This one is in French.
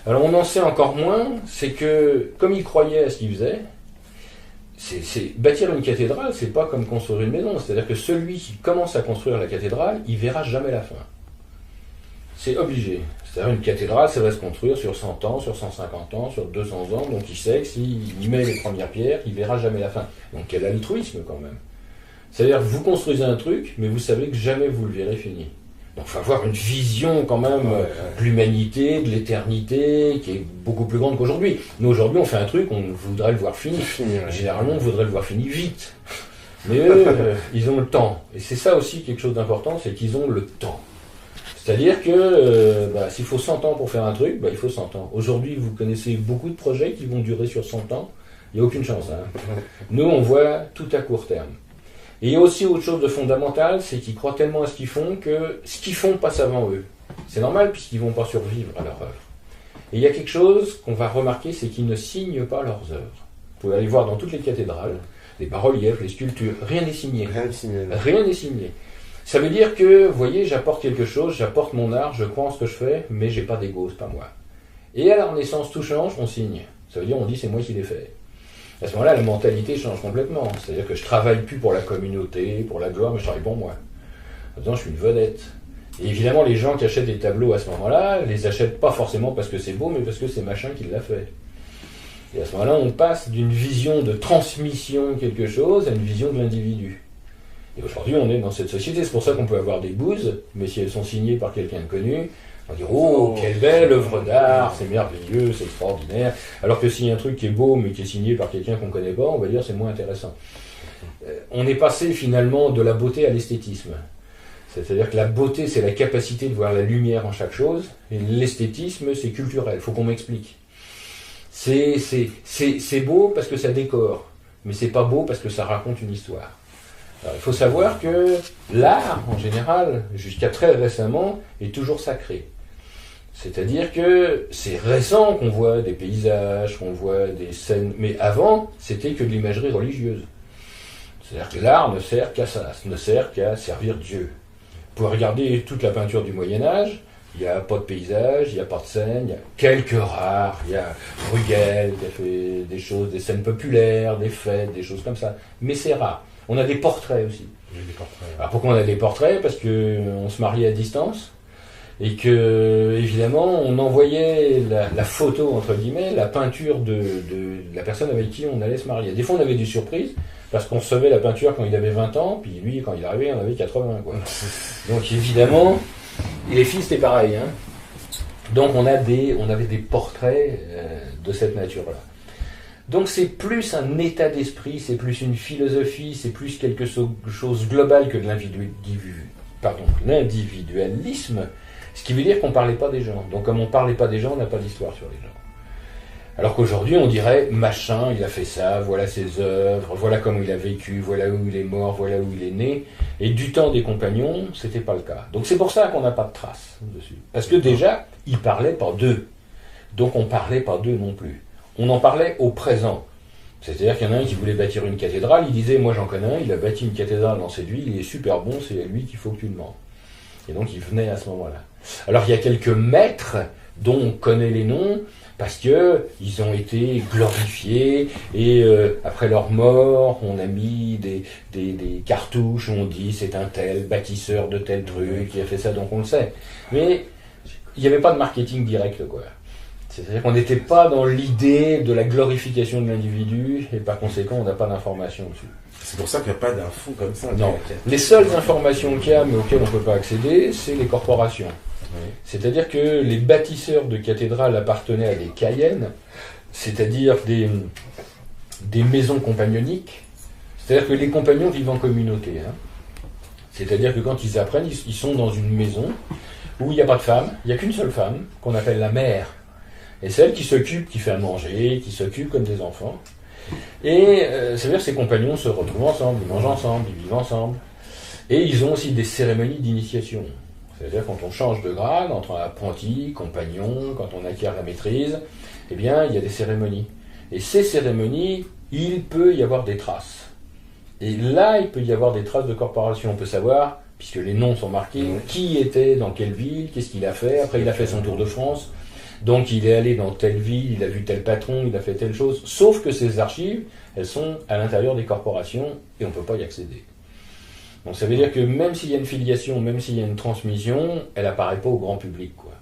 Alors on en sait encore moins, c'est que comme il croyait à ce qu'il faisait, bâtir une cathédrale, c'est pas comme construire une maison. C'est-à-dire que celui qui commence à construire la cathédrale, il verra jamais la fin. C'est obligé. C'est-à-dire une cathédrale, ça va se construire sur 100 ans, sur 150 ans, sur 200 ans, donc il sait que s'il met les premières pierres, il verra jamais la fin. Donc quel altruisme quand même. C'est-à-dire que vous construisez un truc, mais vous savez que jamais vous le verrez fini. Donc il faut avoir une vision quand même de l'humanité, de l'éternité, qui est beaucoup plus grande qu'aujourd'hui. Nous aujourd'hui on fait un truc, on voudrait le voir fini. Généralement on voudrait le voir fini vite. Mais eux, ils ont le temps. Et c'est ça aussi quelque chose d'important, c'est qu'ils ont le temps. C'est-à-dire que s'il faut 100 ans pour faire un truc, il faut 100 ans. Aujourd'hui vous connaissez beaucoup de projets qui vont durer sur 100 ans, il n'y a aucune chance. Nous on voit tout à court terme. Et il y a aussi autre chose de fondamental, c'est qu'ils croient tellement à ce qu'ils font que ce qu'ils font passe avant eux. C'est normal puisqu'ils ne vont pas survivre à leur œuvre. Et il y a quelque chose qu'on va remarquer, c'est qu'ils ne signent pas leurs œuvres. Vous pouvez aller voir dans toutes les cathédrales, les bas-reliefs, les sculptures, rien n'est signé. Rien n'est signé. Ça veut dire que, vous voyez, j'apporte quelque chose, j'apporte mon art, je crois en ce que je fais, mais j'ai pas d'ego, c'est pas moi. Et à la Renaissance, tout change, on signe. Ça veut dire on dit c'est moi qui l'ai fait. À ce moment-là, la mentalité change complètement. C'est-à-dire que je travaille plus pour la communauté, pour la gloire, mais je travaille pour moi. Maintenant, je suis une vedette. Et évidemment, les gens qui achètent des tableaux à ce moment-là, les achètent pas forcément parce que c'est beau, mais parce que c'est machin qui l'a fait. Et à ce moment-là, on passe d'une vision de transmission de quelque chose à une vision de l'individu. Et aujourd'hui, on est dans cette société. C'est pour ça qu'on peut avoir des bouses, mais si elles sont signées par quelqu'un de connu, on va dire « Oh, quelle belle œuvre d'art, c'est merveilleux, c'est extraordinaire ». Alors que s'il y a un truc qui est beau, mais qui est signé par quelqu'un qu'on ne connaît pas, on va dire « c'est moins intéressant ». On est passé finalement de la beauté à l'esthétisme. C'est-à-dire que la beauté, c'est la capacité de voir la lumière en chaque chose, et l'esthétisme, c'est culturel, il faut qu'on m'explique. C'est beau parce que ça décore, mais c'est pas beau parce que ça raconte une histoire. Alors, il faut savoir que l'art, en général, jusqu'à très récemment, est toujours sacré. C'est-à-dire que c'est récent qu'on voit des paysages, qu'on voit des scènes, mais avant, c'était que de l'imagerie religieuse. C'est-à-dire que l'art ne sert qu'à ça, ne sert qu'à servir Dieu. Vous pouvez regarder toute la peinture du Moyen-Âge, il n'y a pas de paysage, il n'y a pas de scène, il y a quelques rares, il y a Bruegel qui a fait des choses, des scènes populaires, des fêtes, des choses comme ça, mais c'est rare. On a des portraits aussi. Alors pourquoi on a des portraits ? Parce qu'on se mariait à distance, et que, évidemment, on envoyait la photo, entre guillemets, la peinture de la personne avec qui on allait se marier. Des fois, on avait des surprises, parce qu'on recevait la peinture quand il avait 20 ans, puis lui, quand il arrivait, on avait 80, quoi. Donc, évidemment, et les filles, c'était pareil, hein. Donc, on avait des portraits de cette nature-là. Donc, c'est plus un état d'esprit, c'est plus une philosophie, c'est plus quelque chose global que de l'individualisme, ce qui veut dire qu'on ne parlait pas des gens. Donc comme on ne parlait pas des gens, on n'a pas d'histoire sur les gens. Alors qu'aujourd'hui, on dirait, machin, il a fait ça, voilà ses œuvres, voilà comment il a vécu, voilà où il est mort, voilà où il est né. Et du temps des compagnons, c'était pas le cas. Donc c'est pour ça qu'on n'a pas de traces dessus. Parce que déjà, ils parlaient pas d'eux. Donc on parlait pas d'eux non plus. On en parlait au présent. C'est-à-dire qu'il y en a un qui voulait bâtir une cathédrale, il disait, moi j'en connais un, il a bâti une cathédrale dans cette ville, il est super bon, c'est à lui qu'il faut que tu demandes. Et donc il venait à ce moment-là. Alors il y a quelques maîtres dont on connaît les noms, parce qu'ils ont été glorifiés, et après leur mort, on a mis des cartouches, on dit c'est un tel bâtisseur de tel truc qui a fait ça, donc on le sait. Mais il n'y avait pas de marketing direct, quoi. C'est-à-dire qu'on n'était pas dans l'idée de la glorification de l'individu, et par conséquent, on n'a pas d'informations dessus. C'est pour ça qu'il n'y a pas d'infos comme ça. Non. Les seules informations qu'il y a, mais auxquelles on ne peut pas accéder, c'est les corporations. Oui. C'est-à-dire que les bâtisseurs de cathédrales appartenaient à des cayennes, c'est-à-dire des maisons compagnoniques. C'est-à-dire que les compagnons vivent en communauté. Hein. C'est-à-dire que quand ils apprennent, ils sont dans une maison où il n'y a pas de femme, il n'y a qu'une seule femme, qu'on appelle la mère. Et c'est elle qui s'occupe, qui fait à manger, qui s'occupe comme des enfants. Et ça veut dire que ces compagnons se retrouvent ensemble, ils mangent ensemble, ils vivent ensemble. Et ils ont aussi des cérémonies d'initiation. C'est-à-dire quand on change de grade, entre apprenti, compagnon, quand on acquiert la maîtrise, eh bien, il y a des cérémonies. Et ces cérémonies, il peut y avoir des traces. Et là, il peut y avoir des traces de corporation. On peut savoir, puisque les noms sont marqués, qui était dans quelle ville, qu'est-ce qu'il a fait. Après, il a fait son tour de France. Donc il est allé dans telle ville, il a vu tel patron, il a fait telle chose. Sauf que ces archives, elles sont à l'intérieur des corporations et on ne peut pas y accéder. Donc ça veut dire que même s'il y a une filiation, même s'il y a une transmission, elle apparaît pas au grand public, quoi.